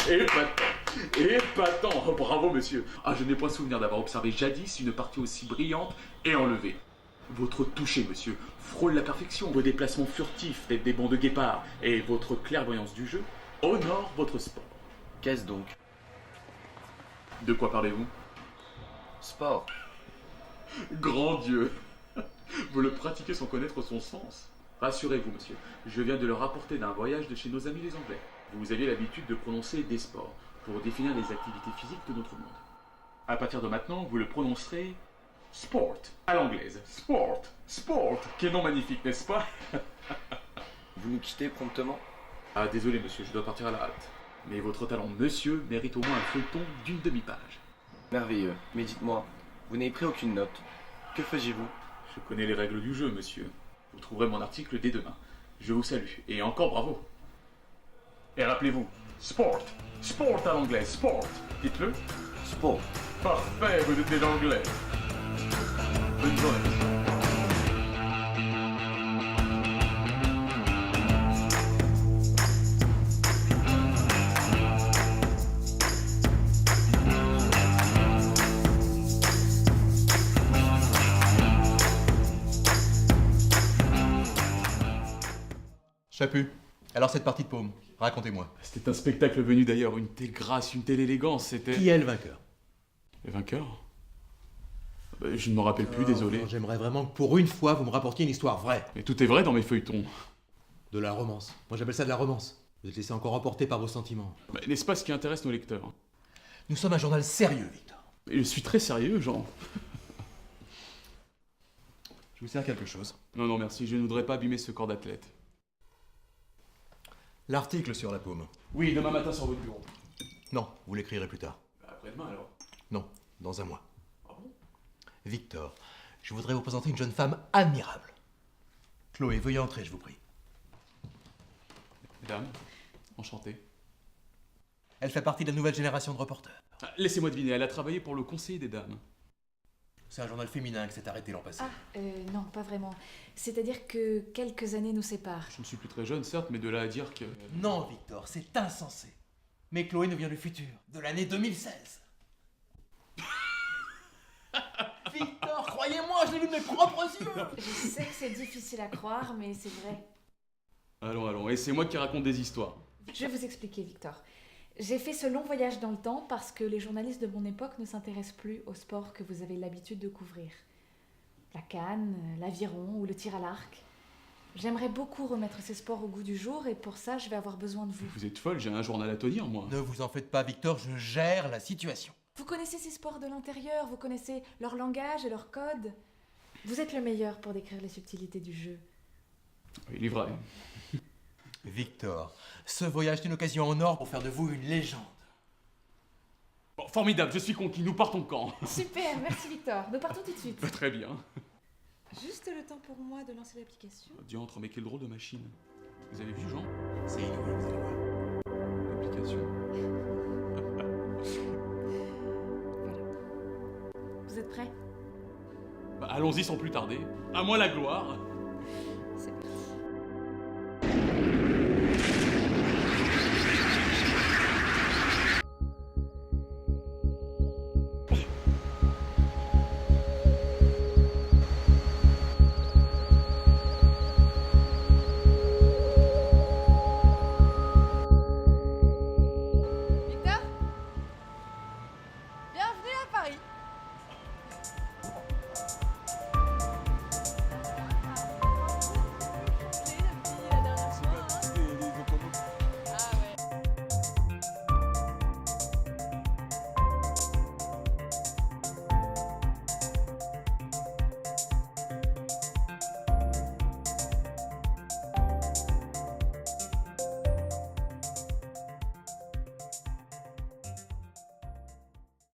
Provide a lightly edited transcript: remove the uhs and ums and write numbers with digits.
Épatant. Épatant. Oh, bravo, monsieur. Ah, je n'ai point souvenir d'avoir observé jadis une partie aussi brillante et enlevée. Votre toucher, monsieur, frôle la perfection. Vos déplacements furtifs, tels des bonds de guépard, et votre clairvoyance du jeu honorent votre sport. Qu'est-ce donc? De quoi parlez-vous? Sport. Grand Dieu. Vous le pratiquez sans connaître son sens. Rassurez-vous, monsieur, je viens de le rapporter d'un voyage de chez nos amis les Anglais. Vous aviez l'habitude de prononcer des sports pour définir les activités physiques de notre monde. À partir de maintenant, vous le prononcerez sport, à l'anglaise. Sport, sport. Quel nom magnifique, n'est-ce pas? Vous nous quittez promptement? Ah, désolé, monsieur, je dois partir à la hâte. Mais votre talent, monsieur, mérite au moins un feuilleton d'une demi-page. Merveilleux. Mais dites-moi, vous n'avez pris aucune note. Que faisiez-vous? Je connais les règles du jeu, monsieur. Vous trouverez mon article dès demain. Je vous salue, et encore bravo. Et rappelez-vous, sport, sport à l'anglaise, sport. Dites-le. Sport. Parfait, vous êtes des anglais. Bonne journée, monsieur. Chaput. Alors cette partie de paume, racontez-moi. C'était un spectacle venu d'ailleurs, une telle grâce, une telle élégance, c'était... Qui est le vainqueur? Le vainqueur? Je ne m'en rappelle plus, désolé. Non, j'aimerais vraiment que pour une fois vous me rapportiez une histoire vraie. Mais tout est vrai dans mes feuilletons. De la romance. Moi j'appelle ça de la romance. Vous êtes laissé encore emporter par vos sentiments. N'est-ce pas ce qui intéresse nos lecteurs? Nous sommes un journal sérieux, Victor. Et je suis très sérieux, Jean. Je vous sers quelque chose. Non, non, merci, je ne voudrais pas abîmer ce corps d'athlète. L'article sur la paume. Oui, demain matin sur votre bureau. Non, vous l'écrirez plus tard. Après-demain alors. Non, dans un mois. Ah bon? Victor, je voudrais vous présenter une jeune femme admirable. Chloé, veuillez entrer, je vous prie. Mesdames, enchanté. Elle fait partie de la nouvelle génération de reporters. Ah, laissez-moi deviner, elle a travaillé pour le Conseil des dames. C'est un journal féminin qui s'est arrêté l'an passé. Non, pas vraiment. C'est-à-dire que quelques années nous séparent. Je ne suis plus très jeune, certes, mais de là à dire que... Non, Victor, c'est insensé. Mais Chloé nous vient du futur, de l'année 2016. Victor, croyez-moi, je l'ai vu de mes propres yeux. Je sais que c'est difficile à croire, mais c'est vrai. Allons, allons, et c'est moi qui raconte des histoires. Je vais vous expliquer, Victor. J'ai fait ce long voyage dans le temps parce que les journalistes de mon époque ne s'intéressent plus aux sports que vous avez l'habitude de couvrir. La canne, l'aviron ou le tir à l'arc. J'aimerais beaucoup remettre ces sports au goût du jour et pour ça, je vais avoir besoin de vous. Vous êtes folle, j'ai un journal à tenir, moi. Ne vous en faites pas, Victor, je gère la situation. Vous connaissez ces sports de l'intérieur, vous connaissez leur langage et leur code. Vous êtes le meilleur pour décrire les subtilités du jeu. Il est vrai. Victor, ce voyage est une occasion en or pour faire de vous une légende. Bon, formidable, je suis conquis, nous partons quand? Super, merci Victor. Nous partons tout de suite. Bah, très bien. Juste le temps pour moi de lancer l'application. Diantre, mais quelle drôle de machine. Vous avez vu, Jean? C'est inouï, vous allez voir. L'application. Vous êtes prêts? Bah, allons-y sans plus tarder. À moi la gloire.